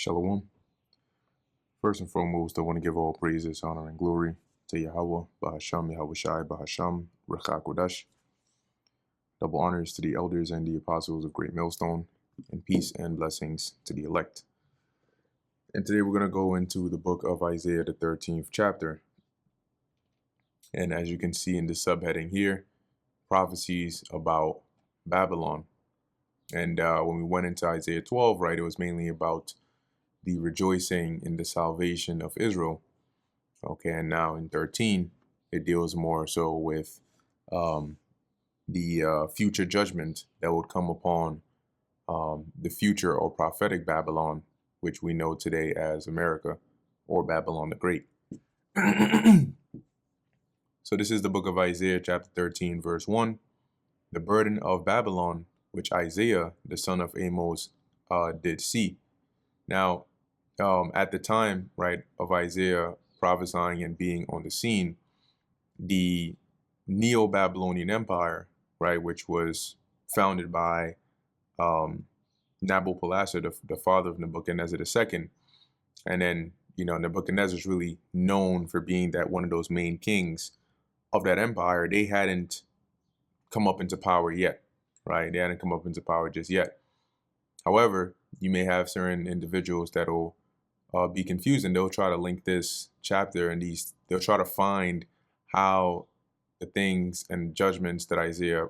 Shalom. First and foremost, I want to give all praises, honor, and glory to Yahweh, Bahasham, Yahweh Shai, Bahasham, Rechak Kodash. Double honors to the elders and the apostles of Great Millstone, and peace and blessings to the elect. And today we're going to go into the book of Isaiah, the 13th chapter. And as you can see in the subheading here, prophecies about Babylon. And when we went into Isaiah 12, right, it was mainly about the rejoicing in the salvation of Israel. Okay, and now in 13, it deals more so with the future judgment that would come upon the future or prophetic Babylon, which we know today as America or Babylon the Great. So this is the book of Isaiah, chapter 13, verse 1. The burden of Babylon, which Isaiah, the son of Amos, did see. Now, at the time, right, of Isaiah prophesying and being on the scene, the Neo-Babylonian Empire, right, which was founded by Nabopolassar, the father of Nebuchadnezzar II, and then, Nebuchadnezzar is really known for being that one of those main kings of that empire. They hadn't come up into power yet, right? They hadn't come up into power just yet. However, you may have certain individuals that'll be confused, and they'll try to link this chapter and they'll try to find how the things and judgments that Isaiah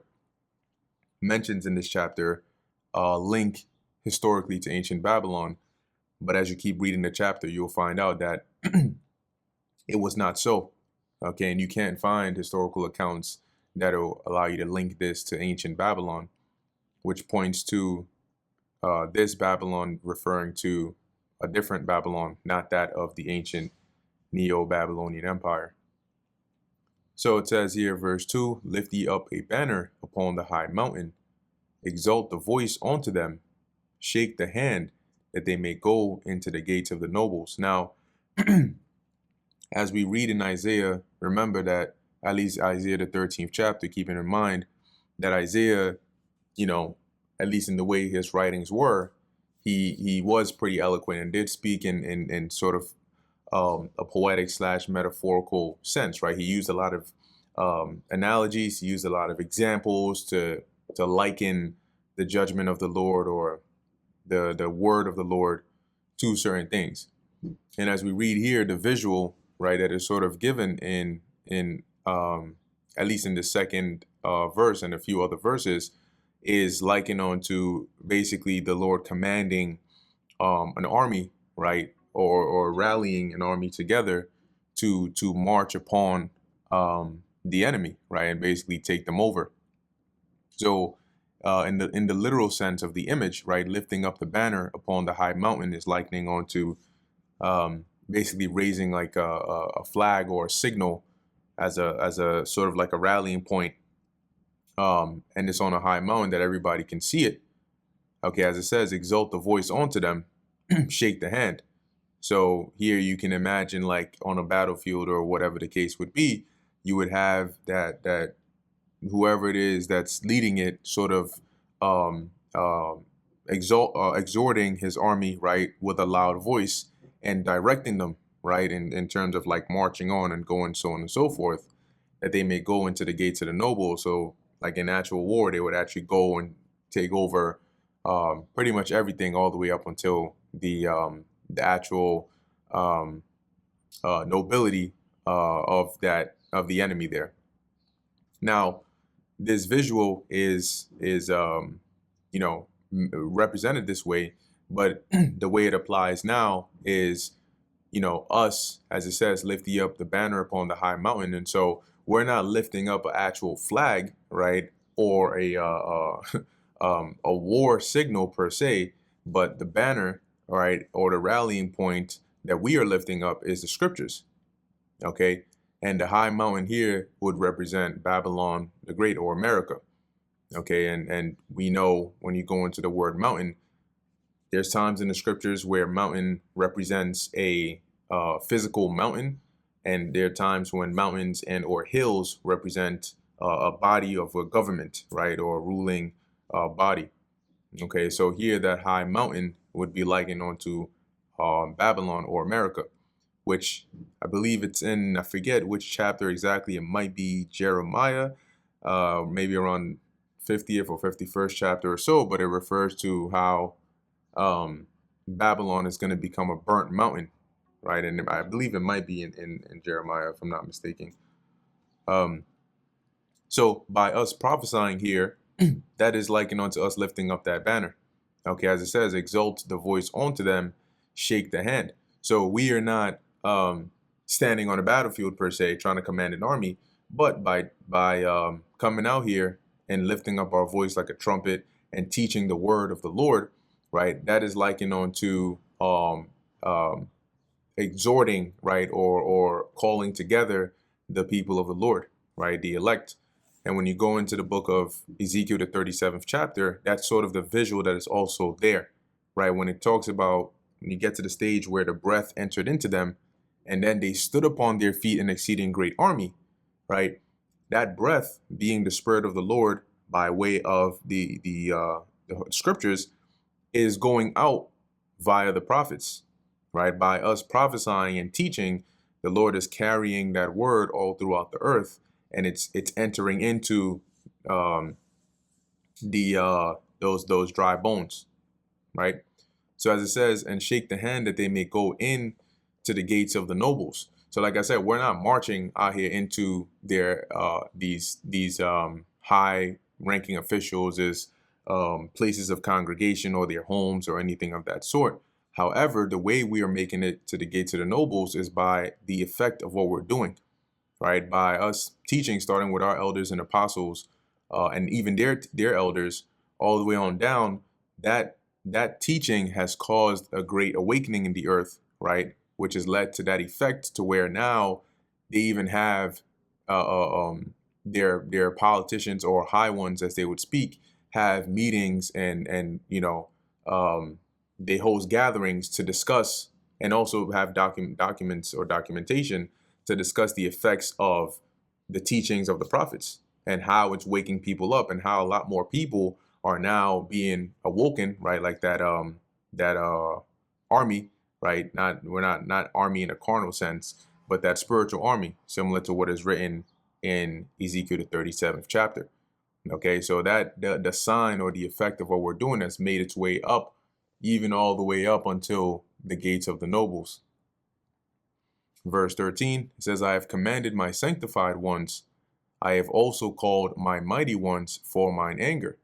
mentions in this chapter link historically to ancient Babylon. But as you keep reading the chapter, you'll find out that it was not so. Okay, and you can't find historical accounts that'll allow you to link this to ancient Babylon, which points to this Babylon referring to a different Babylon, not that of the ancient Neo-Babylonian Empire. So it says here, verse 2, lift ye up a banner upon the high mountain, exalt the voice unto them, shake the hand, that they may go into the gates of the nobles. Now, as we read in Isaiah, remember that at least Isaiah the 13th chapter, keeping in mind that Isaiah, at least in the way his writings were, he was pretty eloquent and did speak in sort of a poetic / metaphorical sense, right? He used a lot of analogies, he used a lot of examples to liken the judgment of the Lord or the word of the Lord to certain things. And as we read here, the visual, right, that is sort of given in at least in the second verse and a few other verses, is likened on to basically the Lord commanding an army, right, or rallying an army together to march upon the enemy, right, and basically take them over. So in the literal sense of the image, right, lifting up the banner upon the high mountain is likening on to basically raising like a flag or a signal as a sort of like a rallying point. And it's on a high mountain that everybody can see it. Okay, as it says, exalt the voice onto them, shake the hand. So here you can imagine, like on a battlefield or whatever the case would be, you would have that whoever it is that's leading it sort of exhorting his army, right, with a loud voice and directing them, right, in terms of like marching on and going so on and so forth, that they may go into the gates of the nobles. So like in actual war, they would actually go and take over pretty much everything all the way up until the actual nobility of the enemy there. Now, this visual is represented this way, but the way it applies now is, us, as it says, lift ye up the banner upon the high mountain. And so we're not lifting up an actual flag, right, or a war signal per se, but the banner, right, or the rallying point that we are lifting up is the scriptures. Okay, and the high mountain here would represent Babylon the Great, or America. Okay, and we know when you go into the word mountain, there's times in the scriptures where mountain represents a physical mountain, and there are times when mountains and or hills represent a body of a government, right, or a ruling body. Okay, so here that high mountain would be likened onto Babylon or America, which I believe it's in, I forget which chapter exactly. It might be Jeremiah, maybe around 50th or 51st chapter or so, but it refers to how Babylon is going to become a burnt mountain, right? And I believe it might be in Jeremiah, if I'm not mistaken. Um, so by us prophesying here, that is likened unto us lifting up that banner. Okay, as it says, exalt the voice onto them, shake the hand. So we are not standing on a battlefield per se, trying to command an army, but by coming out here and lifting up our voice like a trumpet and teaching the word of the Lord, right? That is likened unto um, exhorting, right, or calling together the people of the Lord, right, the elect. And when you go into the book of Ezekiel, the 37th chapter, that's sort of the visual that is also there, right? When it talks about when you get to the stage where the breath entered into them, and then they stood upon their feet an exceeding great army, right? That breath being the spirit of the Lord by way of the scriptures is going out via the prophets, right? By us prophesying and teaching, the Lord is carrying that word all throughout the earth, and it's entering into um, the those dry bones, right? So as it says, and shake the hand that they may go in to the gates of the nobles. So like I said, we're not marching out here into their these high ranking officials as places of congregation or their homes or anything of that sort. However, the way we are making it to the gates of the nobles is by the effect of what we're doing, right? By us teaching, starting with our elders and apostles, and even their elders, all the way on down. That teaching has caused a great awakening in the earth, right? Which has led to that effect to where now they even have their politicians or high ones, as they would speak, have meetings and um, they host gatherings to discuss and also have documents or documentation to discuss the effects of the teachings of the prophets and how it's waking people up and how a lot more people are now being awoken, right? Like that army, right? We're not army in a carnal sense, but that spiritual army, similar to what is written in Ezekiel the 37th chapter. Okay, so that the sign or the effect of what we're doing has made its way up, even all the way up until the gates of the nobles. Verse 13 says, I have commanded my sanctified ones. I have also called my mighty ones for mine anger.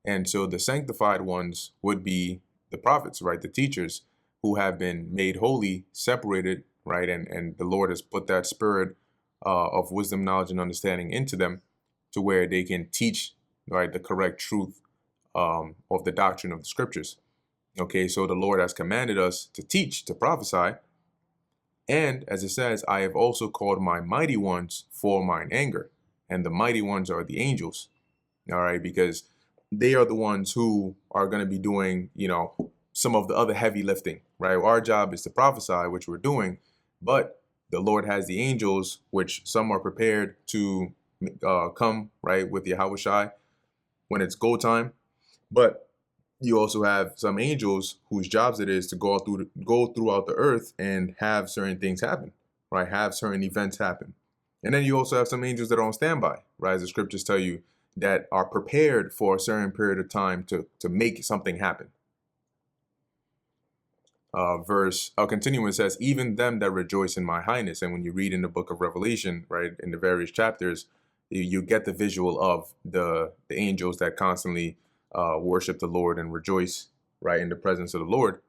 And so the sanctified ones would be the prophets, right? The teachers who have been made holy, separated, right? And the Lord has put that spirit of wisdom, knowledge, and understanding into them to where they can teach, right, the correct truth of the doctrine of the scriptures. Okay, so the Lord has commanded us to teach, to prophesy. And as it says, I have also called my mighty ones for mine anger. And the mighty ones are the angels, all right, because they are the ones who are going to be doing, some of the other heavy lifting, right? Our job is to prophesy, which we're doing, but the Lord has the angels, which some are prepared to come, right, with Yahushai when it's go time. But you also have some angels whose jobs it is to go throughout the earth and have certain things happen, right? Have certain events happen. And then you also have some angels that are on standby, right? As the scriptures tell you, that are prepared for a certain period of time to make something happen. I'll continue. It says, even them that rejoice in my highness. And when you read in the book of Revelation, right, in the various chapters, you get the visual of the angels that constantly worship the Lord and rejoice, right, in the presence of the Lord,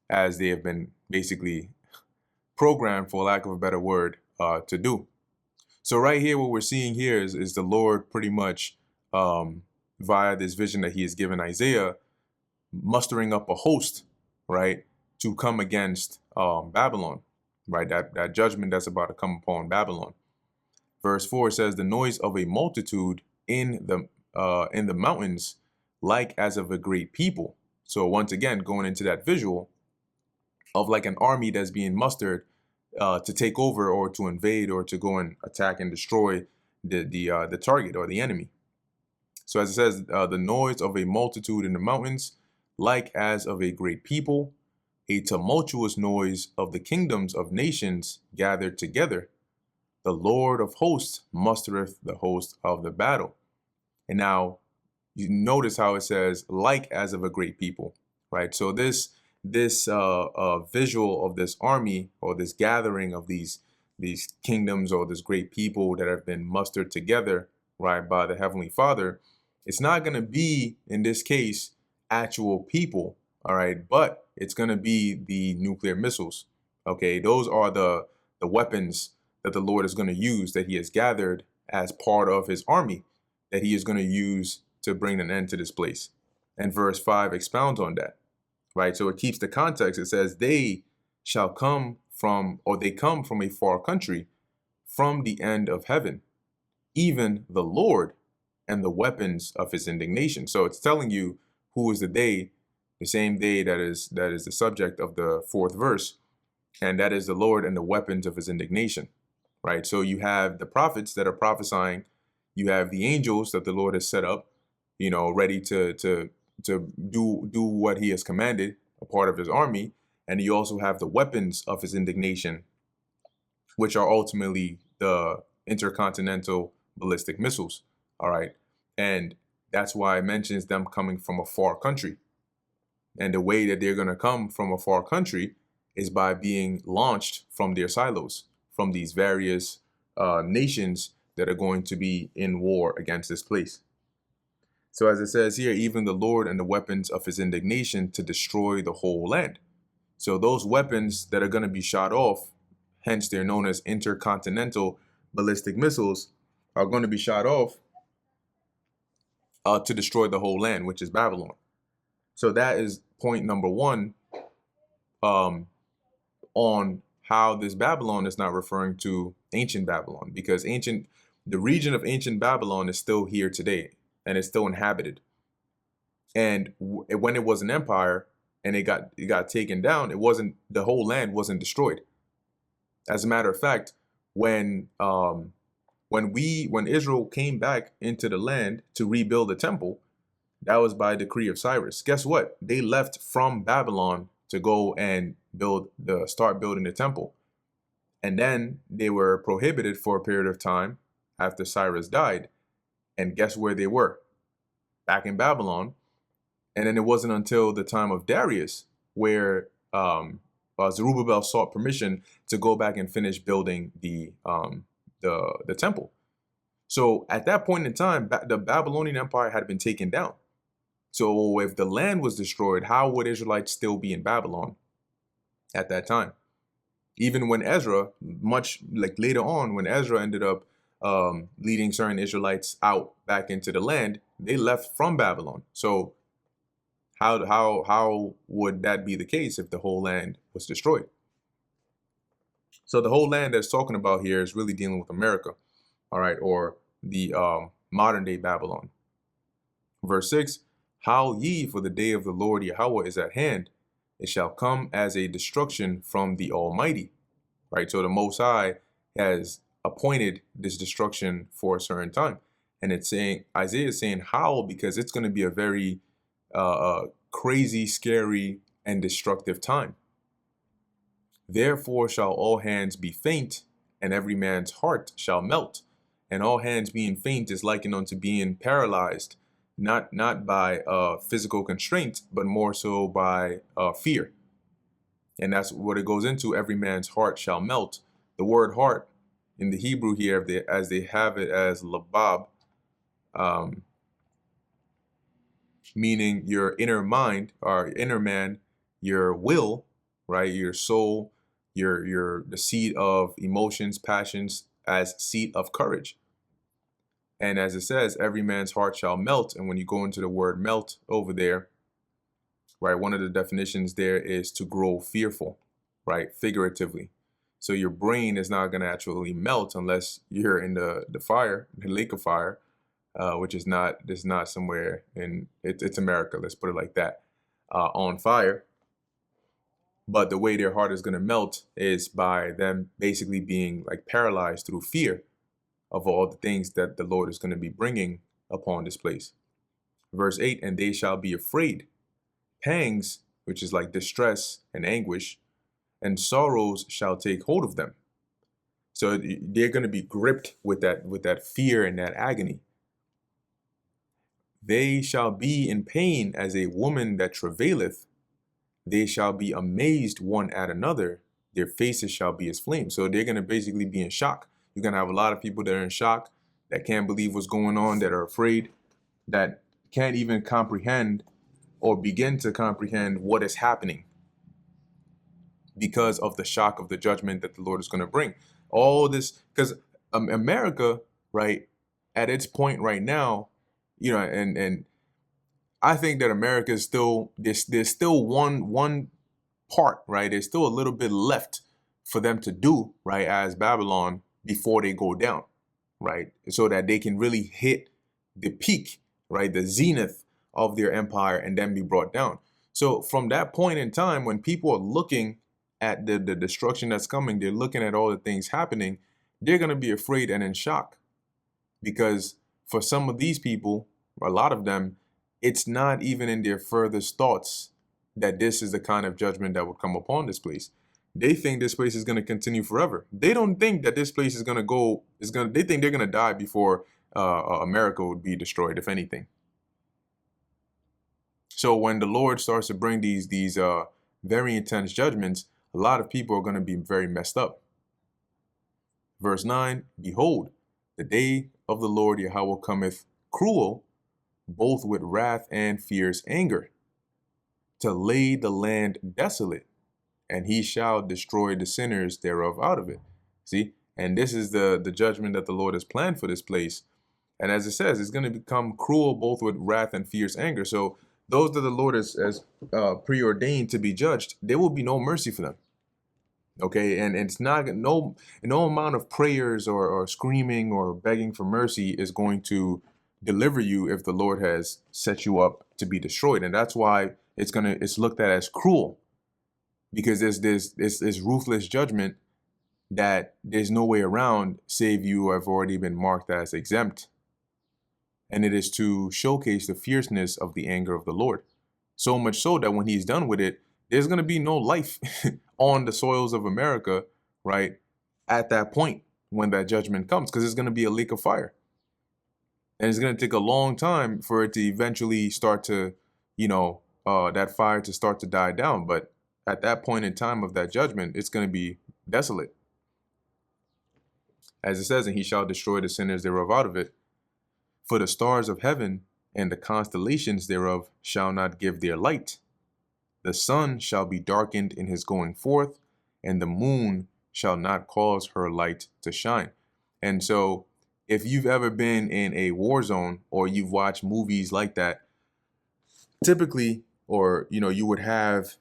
as they have been basically programmed, for lack of a better word, to do. So right here, what we're seeing here is the Lord pretty much via this vision that he has given Isaiah, mustering up a host, right, to come against Babylon, right, that judgment that's about to come upon Babylon. Verse 4 says, the noise of a multitude in the mountains, like as of a great people. So once again, going into that visual of like an army that's being mustered to take over or to invade or to go and attack and destroy the target or the enemy. So as it says, the noise of a multitude in the mountains, like as of a great people, a tumultuous noise of the kingdoms of nations gathered together. The Lord of hosts mustereth the host of the battle. And now you notice how it says, like as of a great people, right? So this visual of this army, or this gathering of these kingdoms, or this great people that have been mustered together, right, by the Heavenly Father, it's not going to be, in this case, actual people, all right, but it's going to be the nuclear missiles. Okay, those are the weapons that the Lord is going to use, that He has gathered as part of His army, that He is going to use to bring an end to this place. And verse 5 expounds on that, right? So it keeps the context. It says, they shall come from, or they come from a far country, from the end of heaven, even the Lord and the weapons of His indignation. So it's telling you who is the same day that is the subject of the 4th verse, and that is the Lord and the weapons of His indignation, right? So you have the prophets that are prophesying, you have the angels that the Lord has set up, ready to do what He has commanded, a part of His army, and you also have the weapons of His indignation, which are ultimately the intercontinental ballistic missiles. All right, and that's why it mentions them coming from a far country, and the way that they're going to come from a far country is by being launched from their silos, from these various nations that are going to be in war against this place. So as it says here, even the Lord and the weapons of His indignation to destroy the whole land. So those weapons that are going to be shot off, hence they're known as intercontinental ballistic missiles, are going to be shot off to destroy the whole land, which is Babylon. So that is point number 1 on how this Babylon is not referring to ancient Babylon, because the region of ancient Babylon is still here today, and it's still inhabited. And when it was an empire and it got taken down, the whole land wasn't destroyed. As a matter of fact, when Israel came back into the land to rebuild the temple, that was by decree of Cyrus. Guess what? They left from Babylon to go and start building the temple. And then they were prohibited for a period of time after Cyrus died. And guess where they were? Back in Babylon. And then it wasn't until the time of Darius where Zerubbabel sought permission to go back and finish building the temple. So at that point in time, the Babylonian Empire had been taken down. So if the land was destroyed, how would Israelites still be in Babylon at that time? Even when Ezra, much like later on, when Ezra ended up leading certain Israelites out back into the land, they left from Babylon. So how would that be the case if the whole land was destroyed? So the whole land that's talking about here is really dealing with America, all right, or the modern day Babylon. Verse 6, howl ye, for the day of the Lord Yahweh is at hand. It shall come as a destruction from the Almighty, right? So the Most High has appointed this destruction for a certain time. And it's saying, Isaiah is saying howl, because it's going to be a very crazy, scary, and destructive time. Therefore shall all hands be faint, and every man's heart shall melt. And all hands being faint is likened unto being paralyzed, not by physical constraint, but more so by fear. And that's what it goes into. Every man's heart shall melt. The word heart in the Hebrew here, as they have it as labab, meaning your inner mind or inner man, your will, right? Your soul, the seat of emotions, passions, as seat of courage. And as it says, every man's heart shall melt. And when you go into the word melt over there, right, one of the definitions there is to grow fearful, right, figuratively. So your brain is not going to actually melt unless you're in the fire, the lake of fire, which is not somewhere in, it's America, let's put it like that, on fire. But the way their heart is going to melt is by them basically being like paralyzed through fear of all the things that the Lord is going to be bringing upon this place. Verse 8, and they shall be afraid. Pangs which is like distress and anguish, and sorrows shall take hold of them. So they're going to be gripped with that fear and that agony. They shall be in pain as a woman that travaileth. They shall be amazed one at another. Their faces shall be as flames. So they're going to basically be in shock. You're going to have a lot of people that are in shock, that can't believe what's going on, that are afraid, that can't even comprehend or begin to comprehend what is happening because of the shock of the judgment that the Lord is going to bring. All this, because America, right, at its point right now, and I think that America is still, there's still one part, right? There's still a little bit left for them to do, right, as Babylon before they go down, right? So that they can really hit the peak, right, the zenith of their empire and then be brought down. So from that point in time, when people are looking at the destruction that's coming, they're looking at all the things happening, they're going to be afraid and in shock. Because for some of these people, a lot of them, it's not even in their furthest thoughts that this is the kind of judgment that would come upon this place. They think this place is going to continue forever. They don't think that this place is going to go, they think they're going to die before America would be destroyed, if anything. So when the Lord starts to bring these very intense judgments, a lot of people are going to be very messed up. Verse 9, behold, the day of the Lord Yahweh cometh cruel, both with wrath and fierce anger, to lay the land desolate, and he shall destroy the sinners thereof out of it. See? And this is the judgment that the Lord has planned for this place. And as it says, it's going to become cruel, both with wrath and fierce anger. So those that the Lord has preordained to be judged, there will be no mercy for them. Okay, and it's not, no amount of prayers or screaming or begging for mercy is going to deliver you if the Lord has set you up to be destroyed. And that's why it's looked at as cruel, because there's this ruthless judgment that there's no way around, save you have already been marked as exempt. And it is to showcase the fierceness of the anger of the Lord. So much so that when he's done with it, there's going to be no life on the soils of America, right, at that point when that judgment comes, because it's going to be a lake of fire. And it's going to take a long time for it to eventually start to, that fire to start to die down. But at that point in time of that judgment, it's going to be desolate. As it says, and he shall destroy the sinners thereof out of it. For the stars of heaven and the constellations thereof shall not give their light. The sun shall be darkened in his going forth, and the moon shall not cause her light to shine. And so if you've ever been in a war zone or you've watched movies like that, typically, or, you would have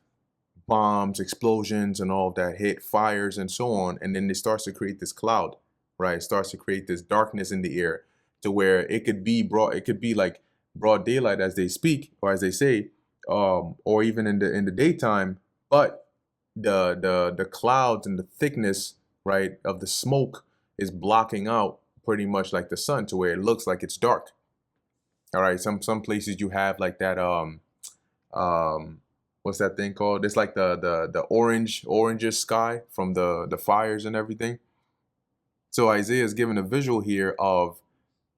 bombs, explosions, and all of that hit, fires, and so on. And then it starts to create this cloud, right? It starts to create this darkness in the air to where it could be like broad daylight as they speak, or as they say, or even in the daytime, but the clouds and the thickness, right, of the smoke is blocking out pretty much like the sun to where it looks like it's dark. All right, some places you have like that what's that thing called? It's like the orangish sky from the fires and everything. So Isaiah is given a visual here of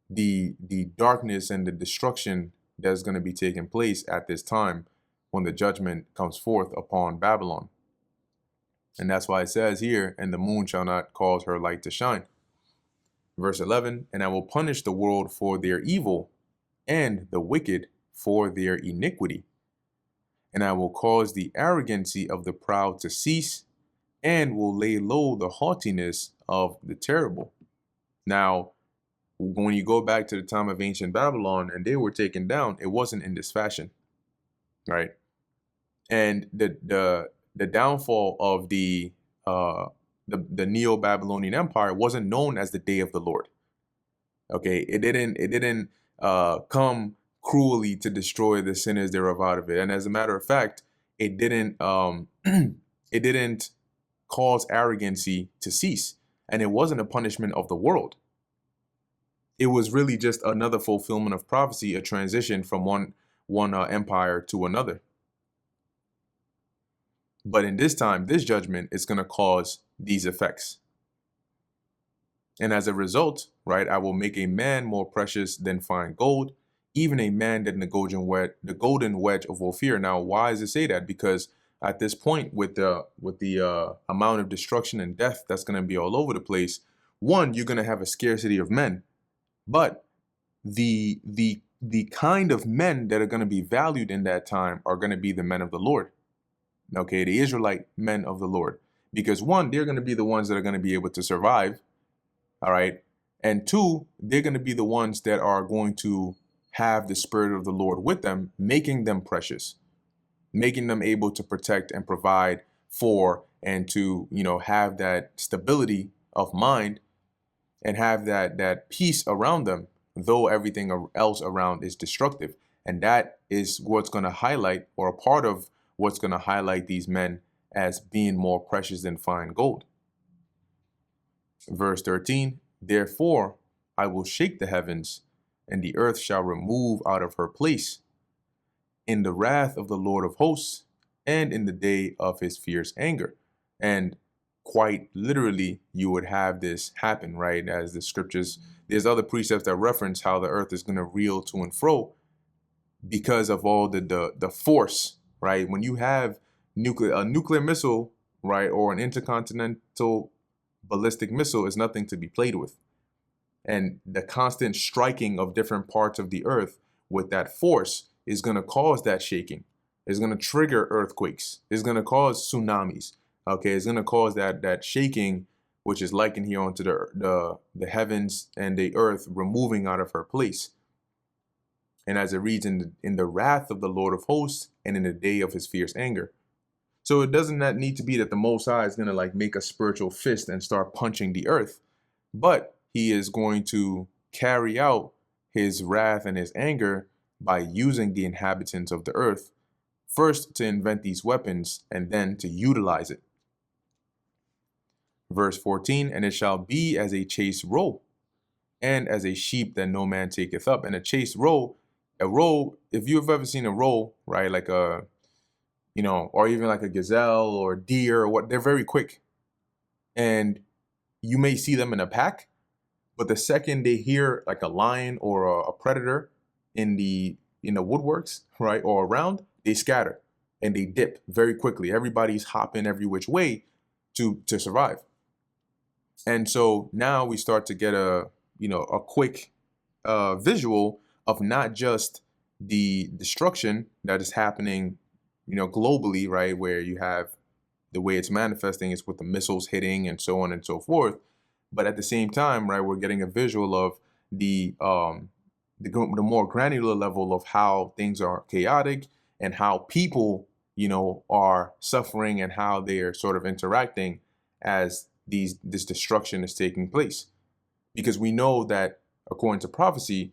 the darkness and the destruction that's going to be taking place at this time when the judgment comes forth upon Babylon. And that's why it says here, and the moon shall not cause her light to shine. Verse 11, and I will punish the world for their evil and the wicked for their iniquity. And I will cause the arrogancy of the proud to cease, and will lay low the haughtiness of the terrible. Now, when you go back to the time of ancient Babylon and they were taken down, it wasn't in this fashion, right? And the downfall of the Neo-Babylonian Empire wasn't known as the Day of the Lord. Okay, it didn't come cruelly to destroy the sinners thereof out of it. And as a matter of fact, it didn't it didn't cause arrogancy to cease, and it wasn't a punishment of the world. It was really just another fulfillment of prophecy, a transition from one empire to another. But in this time, this judgment is going to cause these effects. And as a result, right, I will make a man more precious than fine gold, even a man than the golden wedge of Ophir. Now, why does it say that? Because at this point, with the amount of destruction and death that's going to be all over the place, one, you're going to have a scarcity of men, but the kind of men that are going to be valued in that time are going to be the men of the Lord. Okay, the Israelite men of the Lord, because one, they're going to be the ones that are going to be able to survive. All right. And two, they're going to be the ones that are going to have the Spirit of the Lord with them, making them precious, making them able to protect and provide for, and to, have that stability of mind and have that peace around them, though everything else around is destructive. And that is what's going to highlight, or a part of what's going to highlight these men as being more precious than fine gold. Verse 13, therefore I will shake the heavens, and the earth shall remove out of her place in the wrath of the Lord of hosts, and in the day of his fierce anger. And quite literally, you would have this happen, right? As the scriptures, there's other precepts that reference how the earth is going to reel to and fro because of all the force, right? When you have a nuclear missile, right, or an intercontinental ballistic missile, is nothing to be played with. And the constant striking of different parts of the earth with that force is going to cause that shaking. It's going to trigger earthquakes. It's going to cause tsunamis. Okay, it's going to cause that shaking, which is likened here onto the heavens and the earth removing out of her place. And as it reads, in the wrath of the Lord of hosts, and in the day of his fierce anger. So it doesn't not need to be that the Most High is going to make a spiritual fist and start punching the earth, but he is going to carry out his wrath and his anger by using the inhabitants of the earth, first to invent these weapons and then to utilize it. Verse 14, and it shall be as a chased roe, and as a sheep that no man taketh up. And a chased roe, if you've ever seen a roe, right, like a, or even like a gazelle or deer or what, they're very quick. And you may see them in a pack, but the second they hear like a lion or a predator in the woodworks, right, or around, they scatter and they dip very quickly. Everybody's hopping every which way to survive. And so now we start to get a quick visual of not just the destruction that is happening, globally, right, where you have the way it's manifesting is with the missiles hitting and so on and so forth. But at the same time, right, we're getting a visual of the more granular level of how things are chaotic and how people, are suffering and how they are sort of interacting as this destruction is taking place. Because we know that according to prophecy,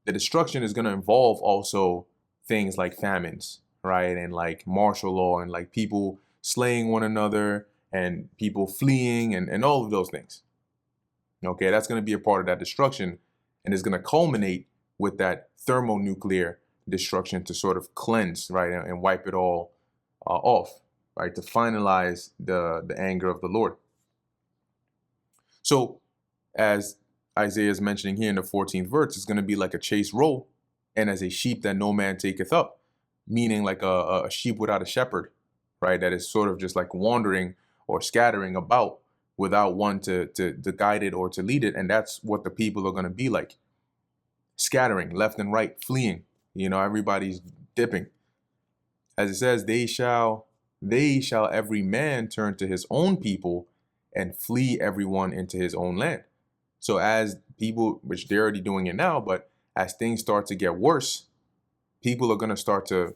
the destruction is going to involve also things like famines, right? And like martial law and like people slaying one another and people fleeing and all of those things. Okay, that's going to be a part of that destruction, and it's going to culminate with that thermonuclear destruction to sort of cleanse, right, and wipe it all off, right, to finalize the anger of the Lord. So as Isaiah is mentioning here in the 14th verse, it's going to be like a chased roe, and as a sheep that no man taketh up, meaning like a sheep without a shepherd, right, that is sort of just like wandering or scattering about without one to guide it or to lead it. And that's what the people are going to be like, scattering left and right, fleeing. Everybody's dipping. As it says, they shall every man turn to his own people and flee everyone into his own land. So as people, which they're already doing it now, but as things start to get worse, people are going to start to,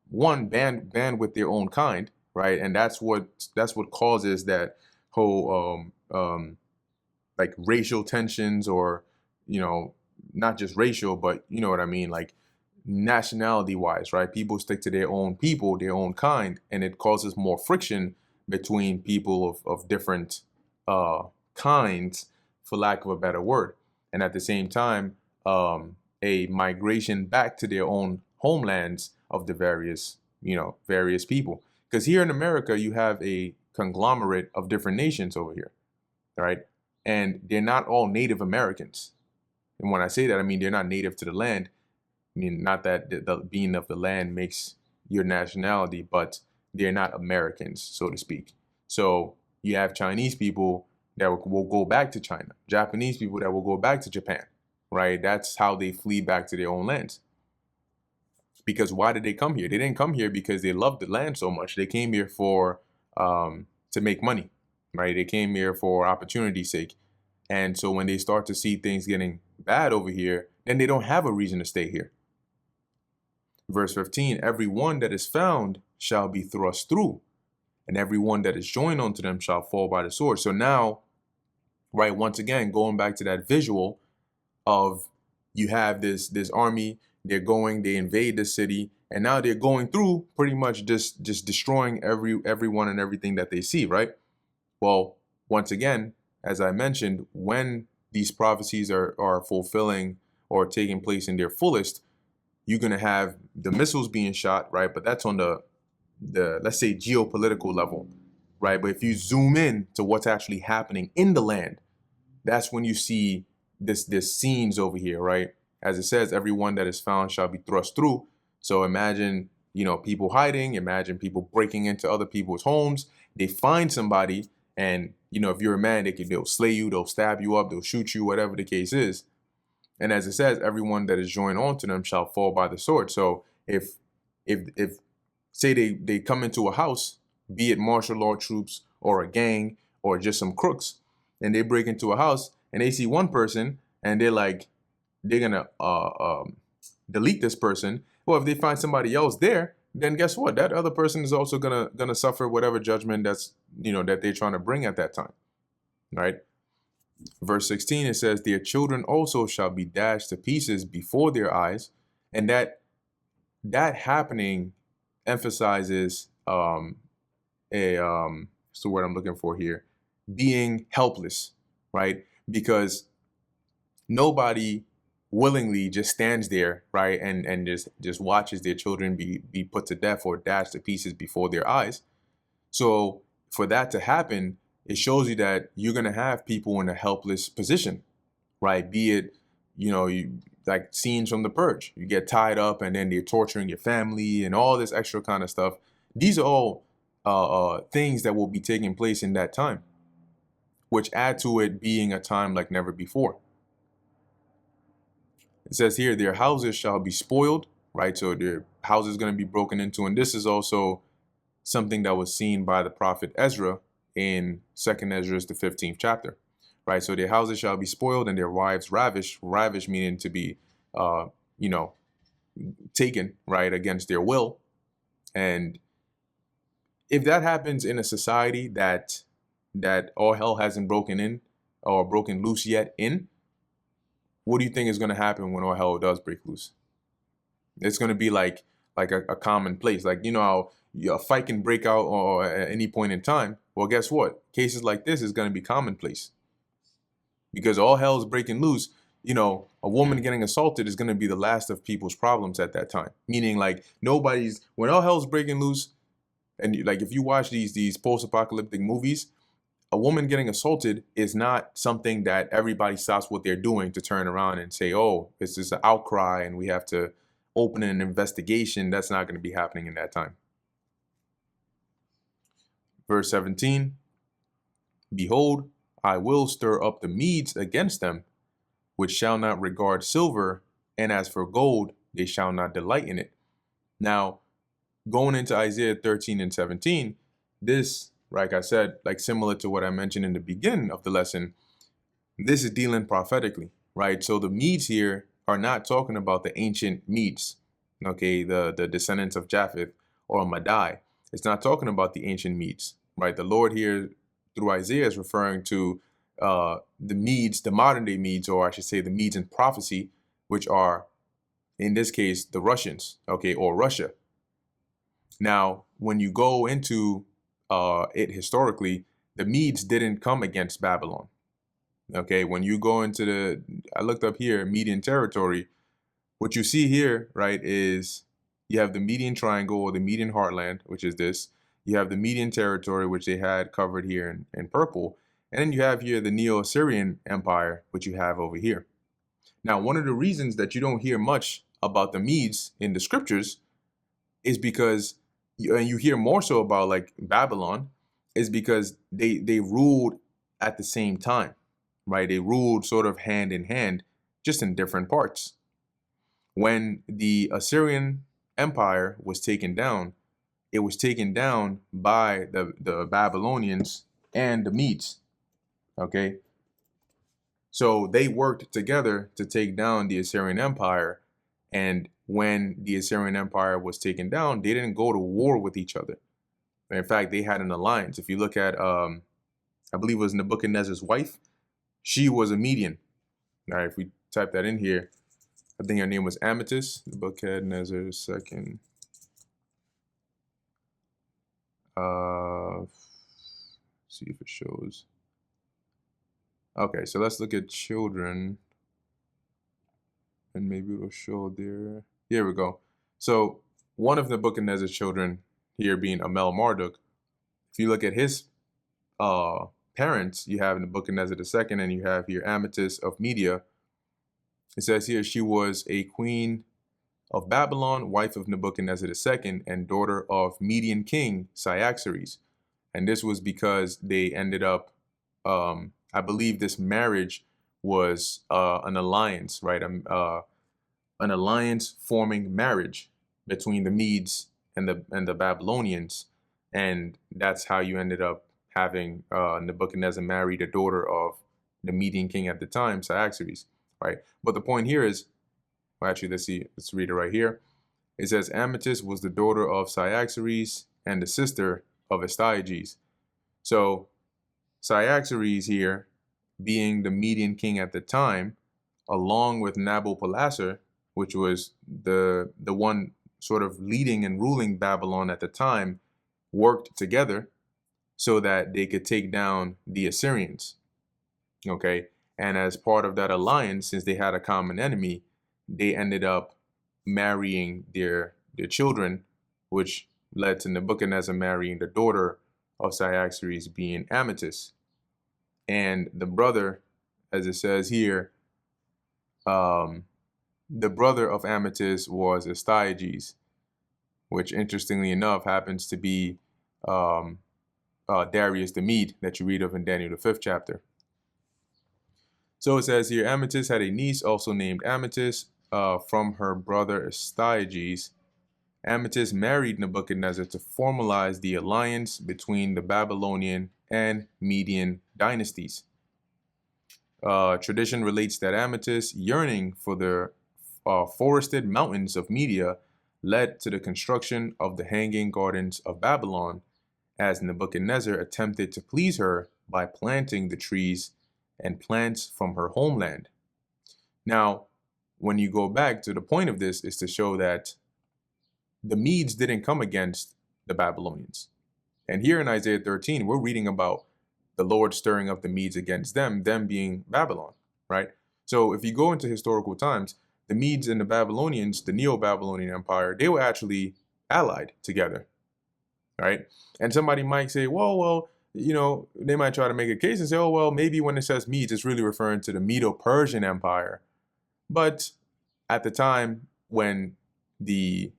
one, band with their own kind, right? And that's what causes that whole like racial tensions, or not just racial, but you know what I mean, like nationality wise, right? People stick to their own people, their own kind, and it causes more friction between people of different kinds, for lack of a better word. And at the same time, a migration back to their own homelands of the various people. Because here in America, you have a conglomerate of different nations over here, right? And they're not all Native Americans. And when I say that, I mean they're not native to the land. I mean, not that the being of the land makes your nationality, but they're not Americans, so to speak. So you have Chinese people that will go back to China, Japanese people that will go back to Japan, right? That's how they flee back to their own lands. Because why did they come here? They didn't come here because they loved the land so much. They came here for to make money, right? They came here for opportunity's sake. And so when they start to see things getting bad over here, then they don't have a reason to stay here. Verse 15, every one that is found shall be thrust through, and every one that is joined unto them shall fall by the sword. So now, right, once again, going back to that visual of you have this army, they invade the city, and now they're going through pretty much just destroying everyone and everything that they see, right? Well, once again, as I mentioned, when these prophecies are fulfilling or taking place in their fullest, you're going to have the missiles being shot, right? But that's on the let's say geopolitical level, right? But if you zoom in to what's actually happening in the land, that's when you see this scenes over here, right? As it says, everyone that is found shall be thrust through. So imagine, people hiding, imagine people breaking into other people's homes. They find somebody, and if you're a man, they'll slay you, they'll stab you up, they'll shoot you, whatever the case is. And as it says, everyone that is joined onto them shall fall by the sword. So if say they come into a house, be it martial law troops or a gang or just some crooks, and they break into a house and they see one person and they're gonna delete this person. Well, if they find somebody else there, then guess what? That other person is also gonna suffer whatever judgment that they're trying to bring at that time, right? Verse 16, it says, their children also shall be dashed to pieces before their eyes. And that happening emphasizes what's the word I'm looking for here? Being helpless, right? Because nobody willingly just stands there, right, and just watches their children be put to death or dashed to pieces before their eyes. So for that to happen, it shows you that you're going to have people in a helpless position, right? Be it, you like scenes from The Purge. You get tied up and then they're torturing your family and all this extra kind of stuff. These are all things that will be taking place in that time, which add to it being a time like never before. It says here, their houses shall be spoiled, right? So their houses going to be broken into. And this is also something that was seen by the prophet Ezra in 2nd Ezra, the 15th chapter, right? So their houses shall be spoiled and their wives ravished, meaning to be, taken, right, against their will. And if that happens in a society that all hell hasn't broken in or broken loose yet in, what do you think is going to happen when all hell does break loose? It's going to be like a common place. Like, how a fight can break out or at any point in time. Well, guess what? Cases like this is going to be commonplace because all hell is breaking loose. A woman getting assaulted is going to be the last of people's problems at that time. Meaning, like, when all hell is breaking loose, and like if you watch these post-apocalyptic movies, a woman getting assaulted is not something that everybody stops what they're doing to turn around and say, oh, it's just an outcry and we have to open an investigation. That's not going to be happening in that time. Verse 17, behold, I will stir up the Medes against them, which shall not regard silver, and as for gold, they shall not delight in it. Now, going into Isaiah 13 and 17, this, like I said, like similar to what I mentioned in the beginning of the lesson, this is dealing prophetically, right? So the Medes here are not talking about the ancient Medes, okay, the descendants of Japheth or Madai. It's not talking about the ancient Medes, right? The Lord here through Isaiah is referring to the Medes, the modern day Medes, or I should say the Medes in prophecy, which are, in this case, the Russians, okay, or Russia. Now, when you go into it historically, the Medes didn't come against Babylon. Okay, when you go into I looked up here, Median territory, what you see here, right, is you have the Median Triangle or the Median Heartland, which is this. You have the Median territory, which they had covered here in purple. And then you have here the Neo-Assyrian Empire, which you have over here. Now, one of the reasons that you don't hear much about the Medes in the scriptures is because, and you hear more so about like Babylon, is because they ruled at the same time, right? They ruled sort of hand in hand, just in different parts. When the Assyrian Empire was taken down, it was taken down by the Babylonians and the Medes, okay? So they worked together to take down the Assyrian Empire. And when the Assyrian Empire was taken down, they didn't go to war with each other. In fact, they had an alliance. If you look at, I believe it was Nebuchadnezzar's wife, she was a Median. All right, if we type that in here, I think her name was Amethyst, Nebuchadnezzar II. See if it shows. Okay, so let's look at children. And maybe it'll show there. Here we go. So one of Nebuchadnezzar's children here being Amel Marduk, if you look at his parents, you have Nebuchadnezzar II, and you have here Amethyst of Media. It says here she was a queen of Babylon, wife of Nebuchadnezzar II, and daughter of Median king Cyaxares. And this was because they ended up, I believe this marriage was an alliance, right? An alliance forming marriage between the Medes and the Babylonians, and that's how you ended up having Nebuchadnezzar marry the daughter of the Median king at the time, Cyaxares, right? But the point here is, well, actually, let's read it right here. It says Amethyst was the daughter of Cyaxares and the sister of Astyages. So Cyaxares here, being the Median king at the time, along with Nabopolassar, which was the one sort of leading and ruling Babylon at the time, worked together so that they could take down the Assyrians. Okay, and as part of that alliance, since they had a common enemy, they ended up marrying their children, which led to Nebuchadnezzar marrying the daughter of Cyaxares, being Amethyst. And the brother, as it says here, the brother of Amethyst was Astyages, which interestingly enough happens to be Darius the Mede that you read of in Daniel the 5th chapter. So it says here, Amethyst had a niece also named Amethyst from her brother Astyages. Amethyst married Nebuchadnezzar to formalize the alliance between the Babylonian and Median dynasties. Tradition relates that Amethyst, yearning for the forested mountains of Media, led to the construction of the Hanging Gardens of Babylon, as Nebuchadnezzar attempted to please her by planting the trees and plants from her homeland. Now, when you go back to the point of this is to show that the Medes didn't come against the Babylonians. And here in Isaiah 13, we're reading about the Lord stirring up the Medes against them being Babylon, right? So if you go into historical times, the Medes and the Babylonians, the Neo-Babylonian Empire, they were actually allied together, right? And somebody might say, well, you know, they might try to make a case and say, oh, well, maybe when it says Medes, it's really referring to the Medo-Persian Empire. But at the time when you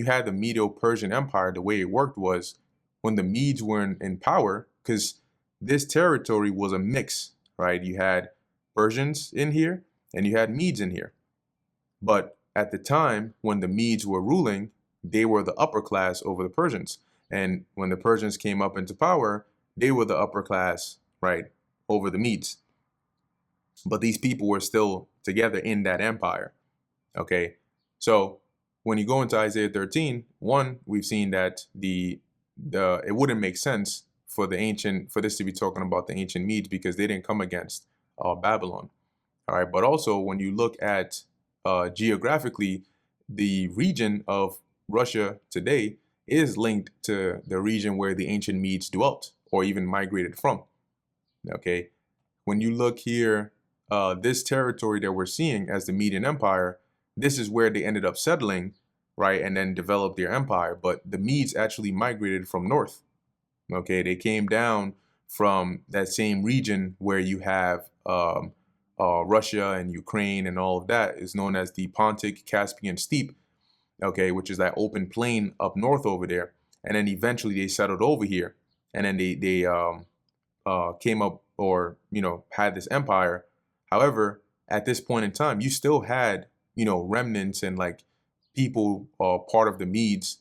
had the Medo-Persian Empire, the way it worked was when the Medes were in power, because this territory was a mix, right? You had Persians in here and you had Medes in here. But at the time when the Medes were ruling, they were the upper class over the Persians. And when the Persians came up into power, they were the upper class, right, over the Medes. But these people were still together in that empire, okay? So when you go into Isaiah 13, one, we've seen that it wouldn't make sense for this to be talking about the ancient Medes because they didn't come against Babylon, all right? But also when you look at geographically, the region of Russia today is linked to the region where the ancient Medes dwelt or even migrated from, okay? When you look here, this territory that we're seeing as the Median Empire, this is where they ended up settling, right, and then developed their empire. But the Medes actually migrated from north, Okay, they came down from that same region where you have Russia and Ukraine and all of that is known as the Pontic Caspian Steppe, okay, which is that open plain up north over there. And then eventually they settled over here, and then they came up, or had this empire. However, at this point in time, you still had remnants and like people part of the Medes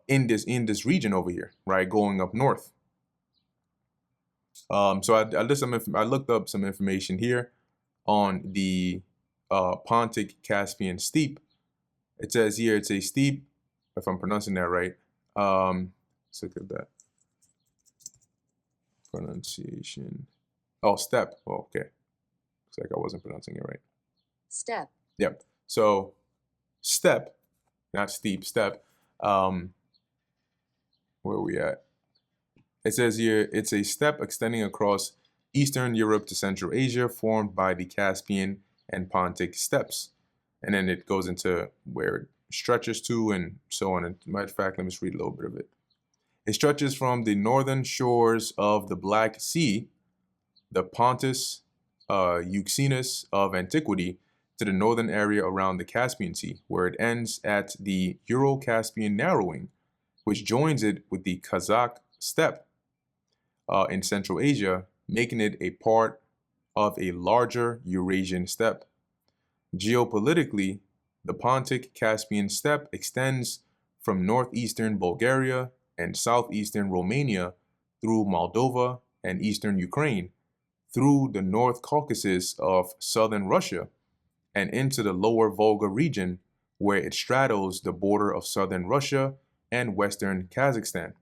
in this region over here, right, going up north. So I looked up some information here on the Pontic Caspian Steppe. It says here it's a steppe, if I'm pronouncing that right. Let's look at that pronunciation. Oh, steppe. Oh, okay. Looks like I wasn't pronouncing it right. Steppe. Yep. So steppe, not steep, steppe. Where are we at? It says here it's a steppe extending across Eastern Europe to Central Asia, formed by the Caspian and Pontic steppes. And then it goes into where it stretches to and so on. And matter of fact, let me just read a little bit of it. It stretches from the northern shores of the Black Sea, the Pontus Euxinus of antiquity, to the northern area around the Caspian Sea, where it ends at the Euro-Caspian narrowing, which joins it with the Kazakh steppe in Central Asia, making it a part of a larger Eurasian steppe. Geopolitically, the Pontic Caspian steppe extends from northeastern Bulgaria and southeastern Romania through Moldova and eastern Ukraine, through the North Caucasus of southern Russia, and into the lower Volga region, where it straddles the border of southern Russia and western Kazakhstan.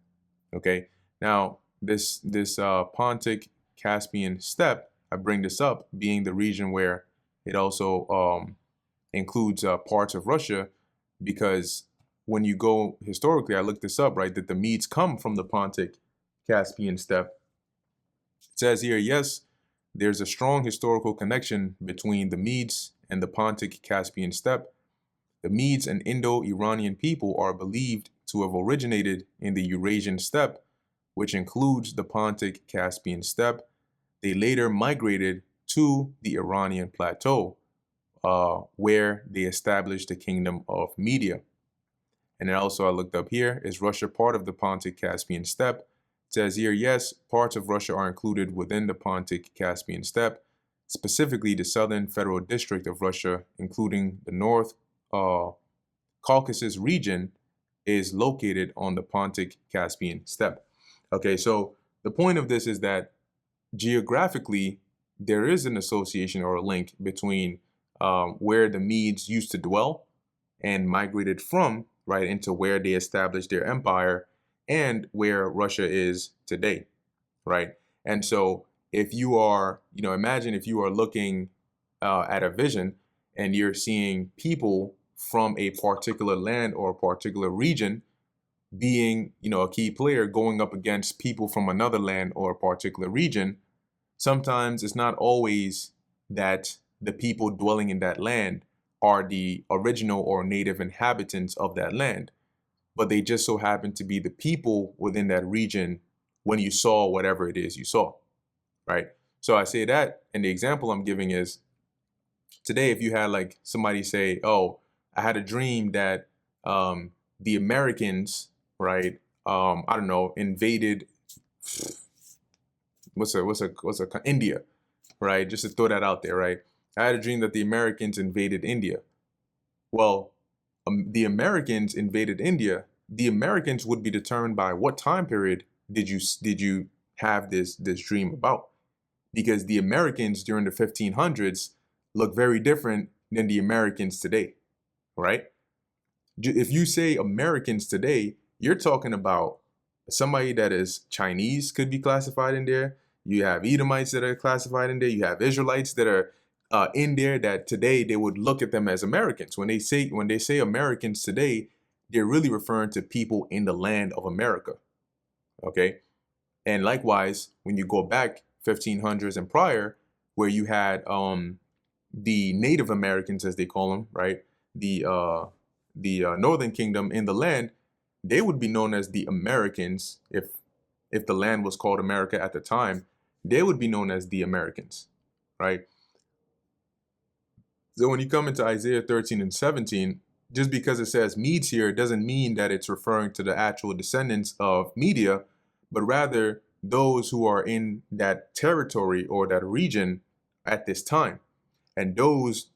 Okay, now this Pontic Caspian steppe, I bring this up being the region where it also includes parts of Russia, because when you go historically, I looked this up, right, that the Medes come from the Pontic Caspian steppe. It says here, yes, there's a strong historical connection between the Medes and the Pontic Caspian steppe. The Medes, an Indo-Iranian people, are believed to have originated in the Eurasian steppe, which includes the Pontic Caspian steppe. They later migrated to the Iranian plateau, where they established the kingdom of Media. And then also I looked up here, is Russia part of the Pontic Caspian steppe? It says here, yes, parts of Russia are included within the Pontic Caspian steppe, specifically the southern federal district of Russia, including the North Caucasus region, is located on the Pontic Caspian steppe. Okay, so the point of this is that geographically, there is an association or a link between where the Medes used to dwell and migrated from, right, into where they established their empire and where Russia is today, right? And so if you are, imagine if you are looking at a vision and you're seeing people from a particular land or a particular region being, a key player going up against people from another land or a particular region, sometimes it's not always that the people dwelling in that land are the original or native inhabitants of that land, but they just so happen to be the people within that region when you saw whatever it is you saw, right? So I say that, and the example I'm giving is today, if you had like somebody say, oh, I had a dream that the Americans, right, I don't know, invaded India, right? Just to throw that out there, right? I had a dream that the Americans invaded India. Well, the Americans invaded India. The Americans would be determined by what time period did you have this dream about? Because the Americans during the 1500s look very different than the Americans today, right? If you say Americans today, you're talking about somebody that is Chinese could be classified in there. You have Edomites that are classified in there. You have Israelites that are in there that today they would look at them as Americans. When they say Americans today, they're really referring to people in the land of America. Okay. And likewise, when you go back 1500s and prior, where you had the Native Americans, as they call them, right? The Northern Kingdom in the land, they would be known as the Americans if if the land was called America at the time, they would be known as the Americans, right? So when you come into Isaiah 13 and 17, just because it says Medes here doesn't mean that it's referring to the actual descendants of Media, but rather those who are in that territory or that region at this time. And those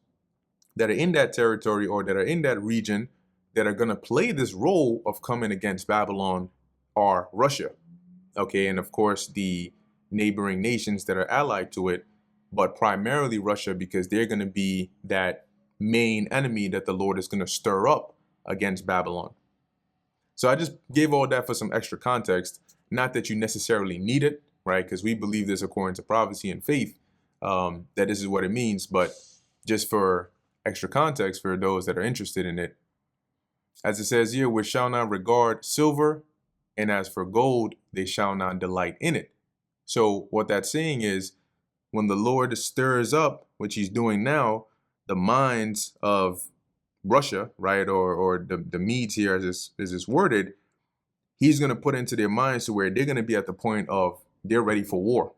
that are in that territory or that are in that region that are going to play this role of coming against Babylon are Russia. Okay, and of course the neighboring nations that are allied to it, but primarily Russia, because they're going to be that main enemy that the Lord is going to stir up against Babylon. So I just gave all that for some extra context. Not that you necessarily need it, right? Because we believe this according to prophecy and faith, that this is what it means, but just for extra context for those that are interested in it. As it says here, which shall not regard silver, and as for gold, they shall not delight in it. So what that's saying is, when the Lord stirs up, which he's doing now, the minds of Russia, right, or the Medes here, as it's worded, he's going to put into their minds to where they're going to be at the point of they're ready for war.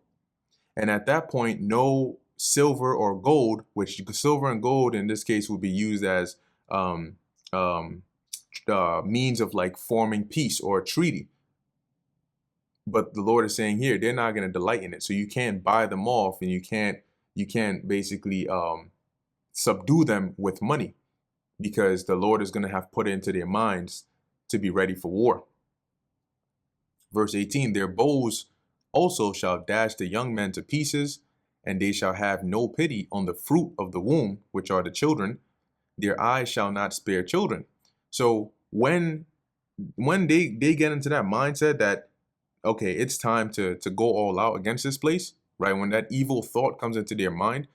And at that point, no silver or gold, which silver and gold in this case would be used as means of like forming peace or a treaty. But the Lord is saying here, they're not going to delight in it. So you can't buy them off, and you can't basically subdue them with money, because the Lord is going to have put it into their minds to be ready for war. Verse 18, their bows also shall dash the young men to pieces, and they shall have no pity on the fruit of the womb, which are the children. Their eyes shall not spare children. So when they get into that mindset that, okay, it's time to go all out against this place, right? When that evil thought comes into their mind,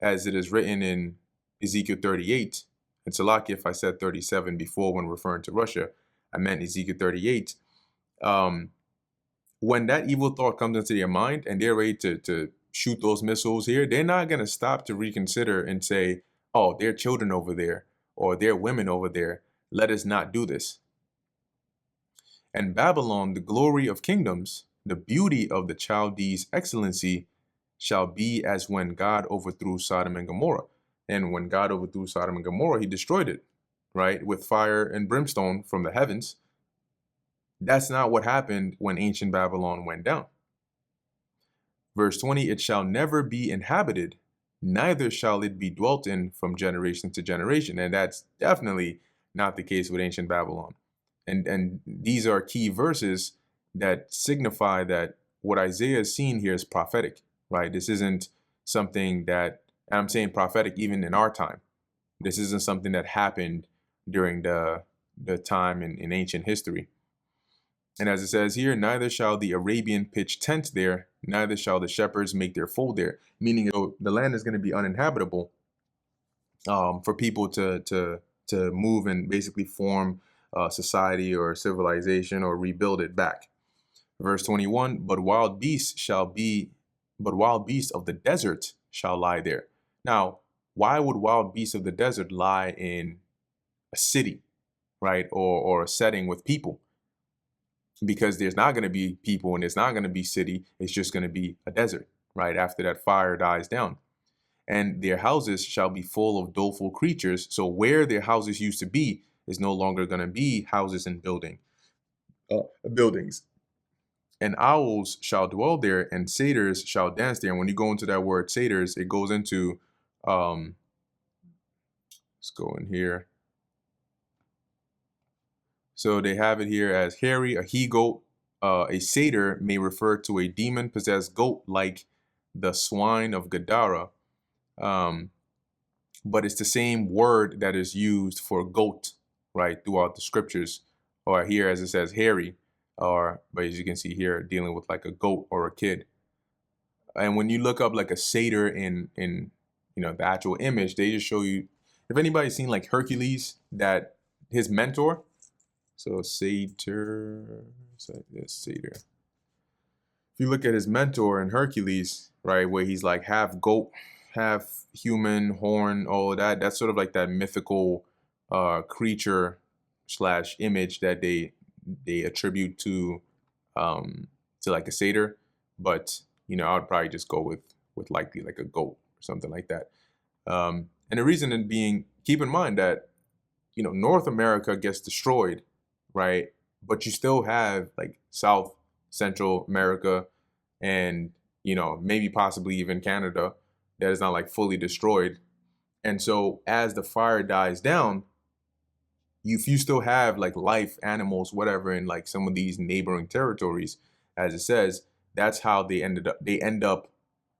as it is written in Ezekiel 38, and Salaki, if I said 37 before when referring to Russia, I meant Ezekiel 38. When that evil thought comes into their mind and they're ready to shoot those missiles here, they're not going to stop to reconsider and say, oh, there are children over there, or there are women over there. Let us not do this. And Babylon, the glory of kingdoms, the beauty of the Chaldees' excellency, shall be as when God overthrew Sodom and Gomorrah. And when God overthrew Sodom and Gomorrah, he destroyed it, right, with fire and brimstone from the heavens. That's not what happened when ancient Babylon went down. Verse 20, it shall never be inhabited, neither shall it be dwelt in from generation to generation. And that's definitely not the case with ancient Babylon. And these are key verses that signify that what Isaiah is seeing here is prophetic, right? This isn't something that, I'm saying prophetic even in our time. This isn't something that happened during the time in ancient history. And as it says here, neither shall the Arabian pitch tent there, neither shall the shepherds make their fold there. Meaning the land is going to be uninhabitable for people to move and basically form society or civilization or rebuild it back. Verse 21, but wild beasts of the desert shall lie there. Now, why would wild beasts of the desert lie in a city, right? Or a setting with people? Because there's not going to be people and there's not going to be city. It's just going to be a desert, right? After that fire dies down. And their houses shall be full of doleful creatures. So where their houses used to be is no longer going to be houses and buildings. And owls shall dwell there, and satyrs shall dance there. And when you go into that word satyrs, it goes into, let's go in here. So they have it here as hairy, a he-goat. A satyr may refer to a demon-possessed goat like the swine of Gadara. But it's the same word that is used for goat, right, throughout the scriptures. Or here, as it says, hairy. But as you can see here, dealing with like a goat or a kid. And when you look up like a satyr in the actual image, they just show you, if anybody's seen like Hercules, that his mentor, so satyr. If you look at his mentor in Hercules, right, where he's like half goat, half human, horn, all of that, that's sort of like that mythical creature / image that they attribute to to like a Seder, but I would probably just go with likely like a goat or something like that. And the reason in being, keep in mind that North America gets destroyed, right? But you still have like South, Central America, and maybe possibly even Canada that is not like fully destroyed. And so as the fire dies down, if you still have like life, animals, whatever, in like some of these neighboring territories, as it says, that's how they end up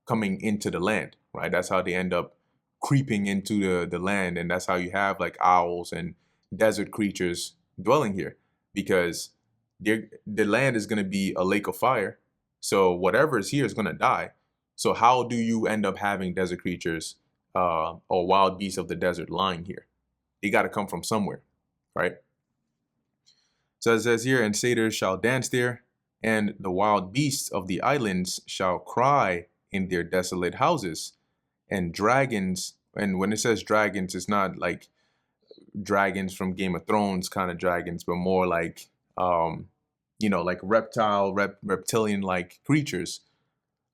coming into the land, right? That's how they end up creeping into the land, and that's how you have like owls and desert creatures dwelling here, because the land is going to be a lake of fire. So whatever is here is going to die. So how do you end up having desert creatures or wild beasts of the desert lying here? They got to come from somewhere, right? So it says here, and satyrs shall dance there, and the wild beasts of the islands shall cry in their desolate houses, and dragons. And when it says dragons, it's not like dragons from Game of Thrones kind of dragons, but more like like reptilian like creatures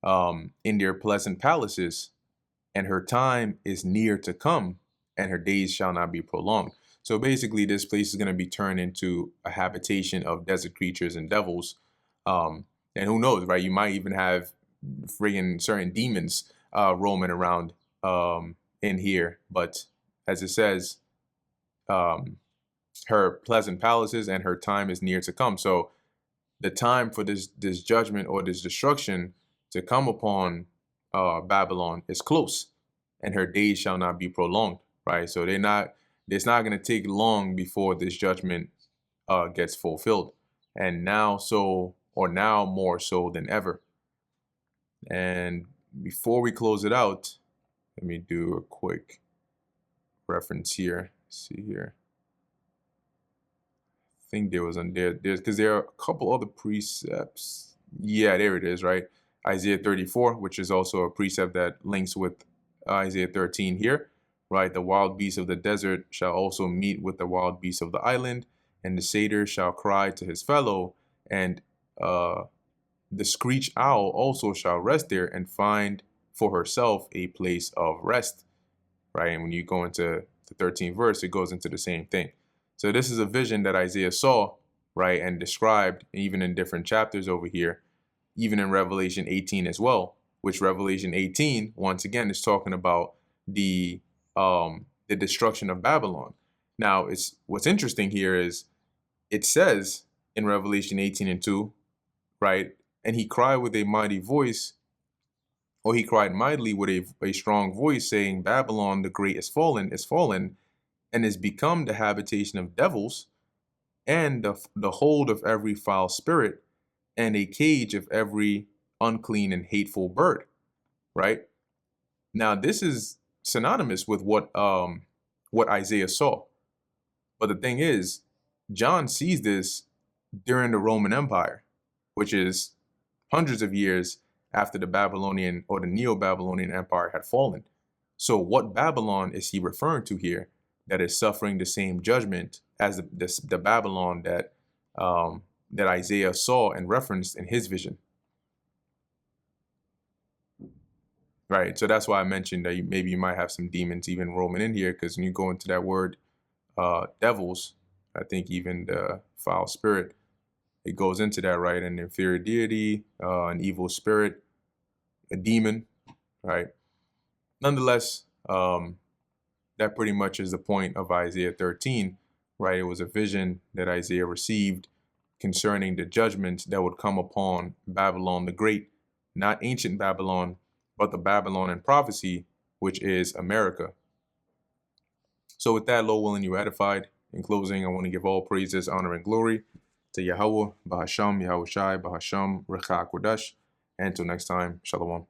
in their pleasant palaces, and her time is near to come, and her days shall not be prolonged. So basically, this place is going to be turned into a habitation of desert creatures and devils. And who knows, right? You might even have friggin' certain demons roaming around in here. But as it says, her pleasant palaces and her time is near to come. So the time for this judgment or this destruction to come upon Babylon is close, and her days shall not be prolonged, right? So it's not going to take long before this judgment gets fulfilled, and now more so than ever. And before we close it out, let me do a quick reference here. Let's see here. I think there was on there's because there are a couple other precepts. Yeah, there it is, right? Isaiah 34, which is also a precept that links with Isaiah 13 here, right? The wild beasts of the desert shall also meet with the wild beasts of the island, and the satyr shall cry to his fellow, and the screech owl also shall rest there and find for herself a place of rest, right? And when you go into the 13th verse, it goes into the same thing. So this is a vision that Isaiah saw, right, and described even in different chapters over here, even in Revelation 18 as well, which Revelation 18, once again, is talking about the destruction of Babylon. Now, what's interesting here is it says in Revelation 18:2, right, and he cried with a mighty voice, or he cried mightily with a strong voice, saying, Babylon the great is fallen, and is become the habitation of devils, and the hold of every foul spirit, and a cage of every unclean and hateful bird, right? Now, this is synonymous with what Isaiah saw. But the thing is, John sees this during the Roman Empire, which is hundreds of years after the Babylonian or the Neo-Babylonian Empire had fallen. So what Babylon is he referring to here that is suffering the same judgment as the Babylon that Isaiah saw and referenced in his vision? Right, so that's why I mentioned that maybe you might have some demons even roaming in here, because when you go into that word devils, I think even the foul spirit, it goes into that, right? An inferior deity, an evil spirit, a demon, right? Nonetheless, that pretty much is the point of Isaiah 13, right? It was a vision that Isaiah received concerning the judgments that would come upon Babylon the Great, not ancient Babylon, but the Babylon in prophecy, which is America. So with that, Lord willing, you edified. In closing, I want to give all praises, honor, and glory to Yahweh, Bahasham, Yahweh Shai, Bahasham, Recha Kodesh. And until next time, Shalom.